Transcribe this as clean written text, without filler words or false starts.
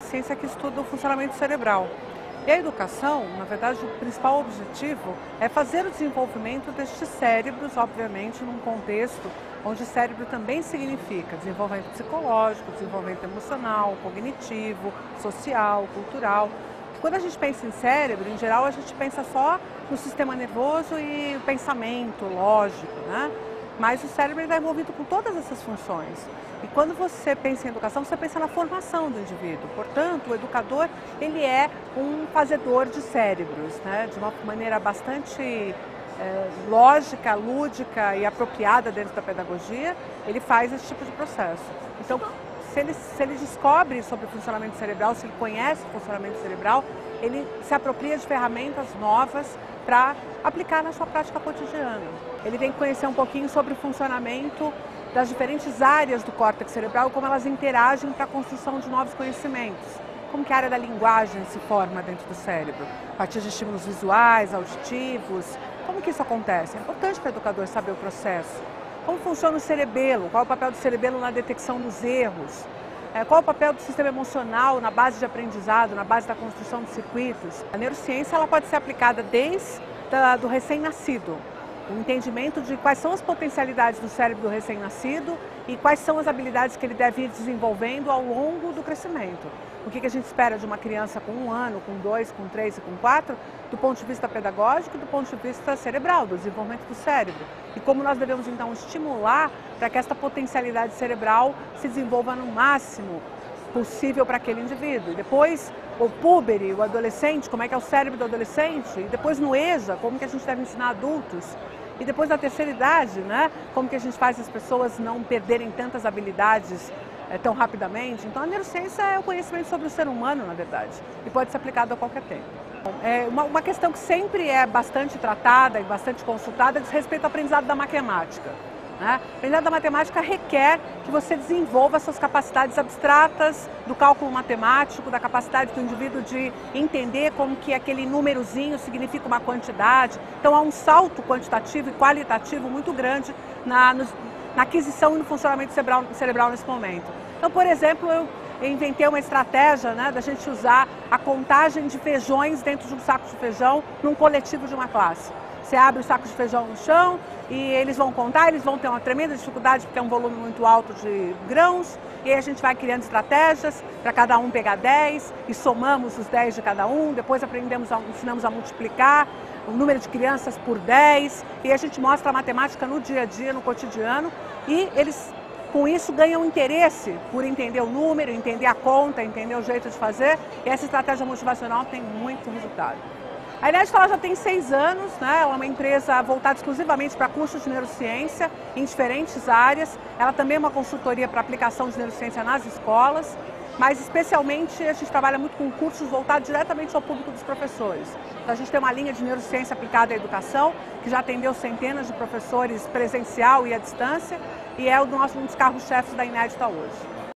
Ciência que estuda o funcionamento cerebral. E a educação, na verdade, o principal objetivo é fazer o desenvolvimento destes cérebros, obviamente, num contexto onde cérebro também significa desenvolvimento psicológico, desenvolvimento emocional, cognitivo, social, cultural. Quando a gente pensa em cérebro, em geral, a gente pensa só no sistema nervoso e o pensamento lógico, né? Mas o cérebro está envolvido com todas essas funções. E quando você pensa em educação, você pensa na formação do indivíduo. Portanto, o educador, ele é um fazedor de cérebros, né? De uma maneira bastante lógica, lúdica e apropriada dentro da pedagogia, ele faz esse tipo de processo. Então, se ele descobre sobre o funcionamento cerebral, se ele conhece o funcionamento cerebral, ele se apropria de ferramentas novas para aplicar na sua prática cotidiana. Ele tem que conhecer um pouquinho sobre o funcionamento das diferentes áreas do córtex cerebral e como elas interagem para a construção de novos conhecimentos. Como que a área da linguagem se forma dentro do cérebro, a partir de estímulos visuais, auditivos, como que isso acontece? É importante para o educador saber o processo. Como funciona o cerebelo, qual é o papel do cerebelo na detecção dos erros, qual é o papel do sistema emocional na base de aprendizado, na base da construção de circuitos. A neurociência ela pode ser aplicada desde do recém-nascido, o entendimento de quais são as potencialidades do cérebro do recém-nascido e quais são as habilidades que ele deve ir desenvolvendo ao longo do crescimento. O que a gente espera de uma criança com 1 ano, com 2, com 3 e com 4, do ponto de vista pedagógico e do ponto de vista cerebral, do desenvolvimento do cérebro. E como nós devemos então estimular para que esta potencialidade cerebral se desenvolva no máximo possível para aquele indivíduo. E depois o púbere, o adolescente, como é que é o cérebro do adolescente, e depois no EJA, como que a gente deve ensinar adultos. E depois da terceira idade, né, como que a gente faz as pessoas não perderem tantas habilidades tão rapidamente. Então a neurociência é o conhecimento sobre o ser humano, na verdade, e pode ser aplicado a qualquer tempo. Uma questão que sempre é bastante tratada e bastante consultada diz respeito ao aprendizado da matemática. Né? O aprendizado da matemática requer que você desenvolva suas capacidades abstratas do cálculo matemático, da capacidade do indivíduo de entender como que aquele númerozinho significa uma quantidade. Então há um salto quantitativo e qualitativo muito grande na aquisição e no funcionamento cerebral nesse momento. Então, por exemplo, eu inventei uma estratégia, né, da gente usar a contagem de feijões dentro de um saco de feijão num coletivo de uma classe. Você abre o saco de feijão no chão e eles vão contar, eles vão ter uma tremenda dificuldade porque é um volume muito alto de grãos, e aí a gente vai criando estratégias para cada um pegar 10 e somamos os 10 de cada um, depois ensinamos a multiplicar o número de crianças por 10, e a gente mostra a matemática no dia a dia, no cotidiano, e eles com isso ganham interesse por entender o número, entender a conta, entender o jeito de fazer, e essa estratégia motivacional tem muito resultado. A Inédita já tem 6 anos, né? Ela é uma empresa voltada exclusivamente para cursos de neurociência em diferentes áreas. Ela também é uma consultoria para aplicação de neurociência nas escolas, mas especialmente a gente trabalha muito com cursos voltados diretamente ao público dos professores. Então a gente tem uma linha de neurociência aplicada à educação, que já atendeu centenas de professores presencial e à distância, e é um dos carros-chefes da Inédita hoje.